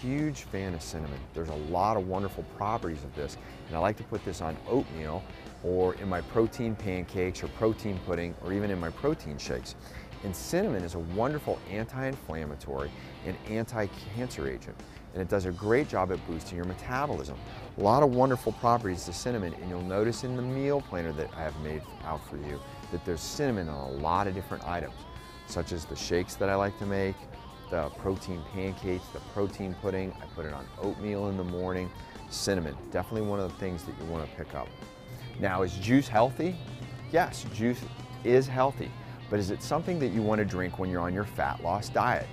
huge fan of cinnamon. There's a lot of wonderful properties of this, and I like to put this on oatmeal or in my protein pancakes or protein pudding or even in my protein shakes. And cinnamon is a wonderful anti-inflammatory and anti-cancer agent, and it does a great job at boosting your metabolism. A lot of wonderful properties to cinnamon, and you'll notice in the meal planner that I have made out for you that there's cinnamon on a lot of different items, such as the shakes that I like to make, the protein pancakes, the protein pudding. I put it on oatmeal in the morning. Cinnamon, definitely one of the things that you want to pick up. Now, is juice healthy? Yes, juice is healthy, but is it something that you want to drink when you're on your fat loss diet?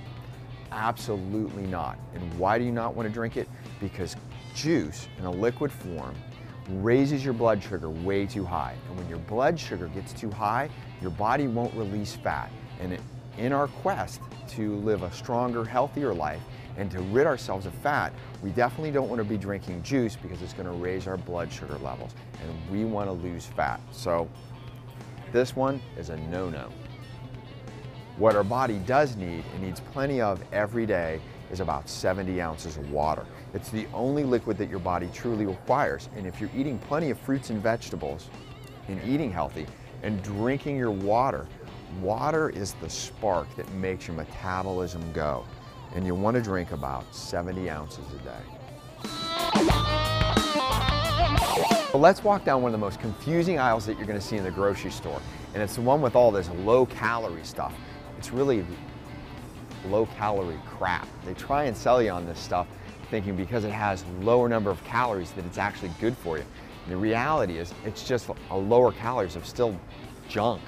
Absolutely not. And why do you not want to drink it? Because juice in a liquid form raises your blood sugar way too high. And when your blood sugar gets too high, your body won't release fat. And in our quest to live a stronger, healthier life and to rid ourselves of fat, we definitely don't want to be drinking juice because it's going to raise our blood sugar levels and we want to lose fat. So this one is a no-no. What our body does need, and needs plenty of every day, is about 70 ounces of water. It's the only liquid that your body truly requires. And if you're eating plenty of fruits and vegetables and eating healthy and drinking your water, water is the spark that makes your metabolism go. And you want to drink about 70 ounces a day. Well, let's walk down one of the most confusing aisles that you're going to see in the grocery store. And it's the one with all this low-calorie stuff. It's really low-calorie crap. They try and sell you on this stuff thinking because it has lower number of calories that it's actually good for you. And the reality is it's just a lower calories of still junk.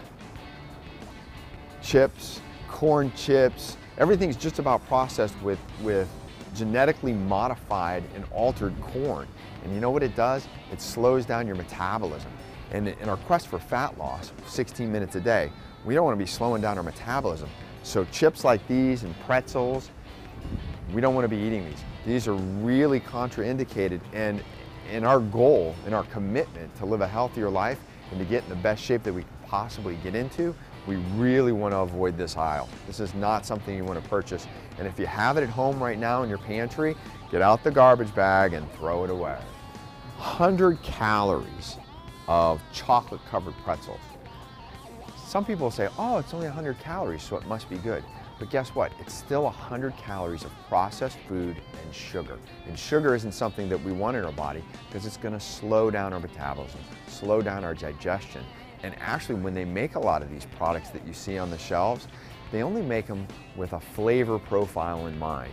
Chips, corn chips, everything's just about processed with genetically modified and altered corn. And you know what it does? It slows down your metabolism. And in our quest for fat loss, 16 minutes a day, we don't want to be slowing down our metabolism. So chips like these and pretzels, we don't want to be eating these. These are really contraindicated, and in our goal, in our commitment to live a healthier life and to get in the best shape that we can possibly get into, we really want to avoid this aisle. This is not something you want to purchase. And if you have it at home right now in your pantry, get out the garbage bag and throw it away. 100 calories of chocolate-covered pretzels. Some people say, oh, it's only 100 calories, so it must be good. But guess what? It's still 100 calories of processed food and sugar. And sugar isn't something that we want in our body because it's going to slow down our metabolism, slow down our digestion. And actually, when they make a lot of these products that you see on the shelves, they only make them with a flavor profile in mind.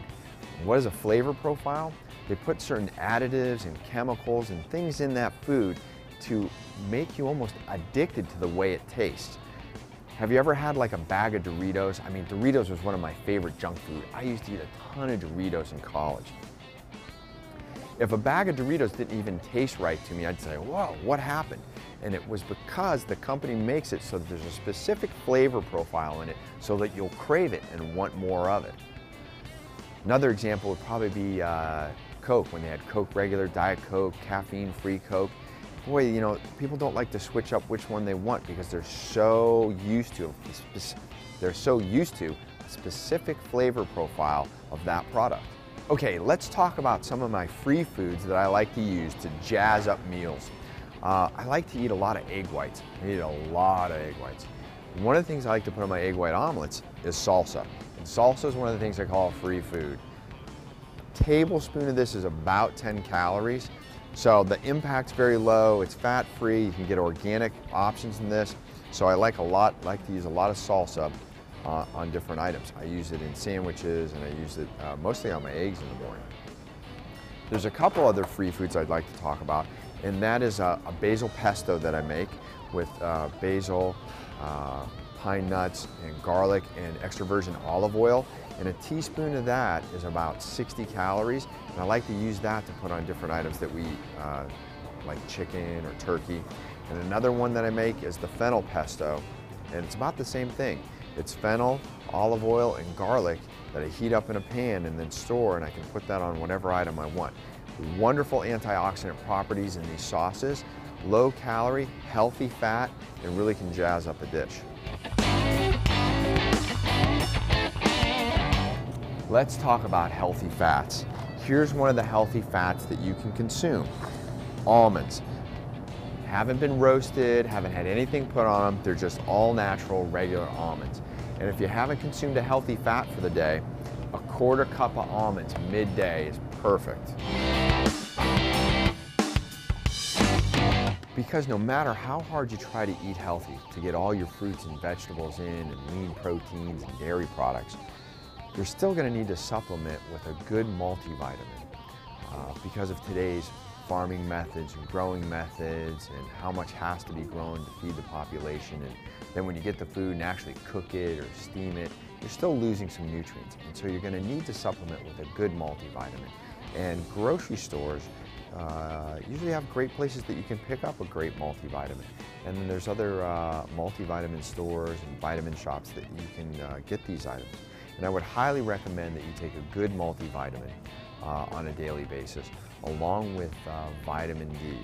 What is a flavor profile? They put certain additives and chemicals and things in that food to make you almost addicted to the way it tastes. Have you ever had like a bag of Doritos? I mean, Doritos was one of my favorite junk food. I used to eat a ton of Doritos in college. If a bag of Doritos didn't even taste right to me, I'd say, whoa, what happened? And it was because the company makes it so that there's a specific flavor profile in it so that you'll crave it and want more of it. Another example would probably be Coke, when they had Coke regular, Diet Coke, caffeine-free Coke. Boy, you know, people don't like to switch up which one they want because they're so used to a specific flavor profile of that product. Okay, let's talk about some of my free foods that I like to use to jazz up meals. I like to eat a lot of egg whites. I eat a lot of egg whites. One of the things I like to put on my egg white omelets is salsa. And salsa is one of the things I call free food. A tablespoon of this is about 10 calories. So the impact's very low, it's fat-free, you can get organic options in this. So I like to use a lot of salsa on different items. I use it in sandwiches and I use it mostly on my eggs in the morning. There's a couple other free foods I'd like to talk about, and that is a basil pesto that I make with basil, pine nuts, and garlic, and extra virgin olive oil. And a teaspoon of that is about 60 calories. And I like to use that to put on different items that we eat, like chicken or turkey. And another one that I make is the fennel pesto. And it's about the same thing. It's fennel, olive oil, and garlic that I heat up in a pan and then store, and I can put that on whatever item I want. Wonderful antioxidant properties in these sauces, low calorie, healthy fat, and really can jazz up a dish. Let's talk about healthy fats. Here's one of the healthy fats that you can consume. Almonds. Haven't been roasted, haven't had anything put on them, they're just all natural, regular almonds. And if you haven't consumed a healthy fat for the day, a quarter cup of almonds midday is perfect. Because no matter how hard you try to eat healthy, to get all your fruits and vegetables in and lean proteins and dairy products, you're still going to need to supplement with a good multivitamin because of today's farming methods and growing methods and how much has to be grown to feed the population. And then when you get the food and actually cook it or steam it, you're still losing some nutrients. And so you're going to need to supplement with a good multivitamin. And grocery stores usually have great places that you can pick up a great multivitamin. And then there's other multivitamin stores and vitamin shops that you can get these items. And I would highly recommend that you take a good multivitamin on a daily basis, along with vitamin D,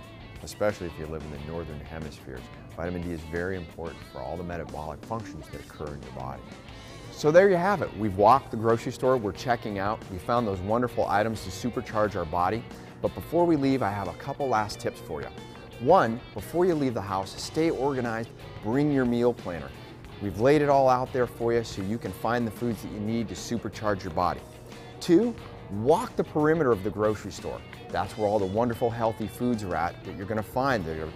especially if you live in the northern hemispheres. Vitamin D is very important for all the metabolic functions that occur in your body. So there you have it. We've walked the grocery store, we're checking out. We found those wonderful items to supercharge our body. But before we leave, I have a couple last tips for you. One, before you leave the house, stay organized, bring your meal planner. We've laid it all out there for you so you can find the foods that you need to supercharge your body. Two, walk the perimeter of the grocery store. That's where all the wonderful healthy foods are at that you're going to find that will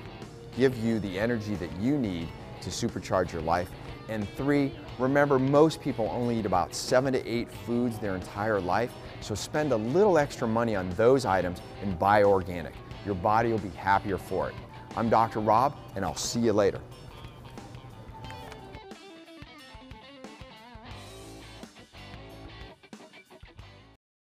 give you the energy that you need to supercharge your life. And three, remember, most people only eat about 7 to 8 foods their entire life, so spend a little extra money on those items and buy organic. Your body will be happier for it. I'm Dr. Rob, and I'll see you later.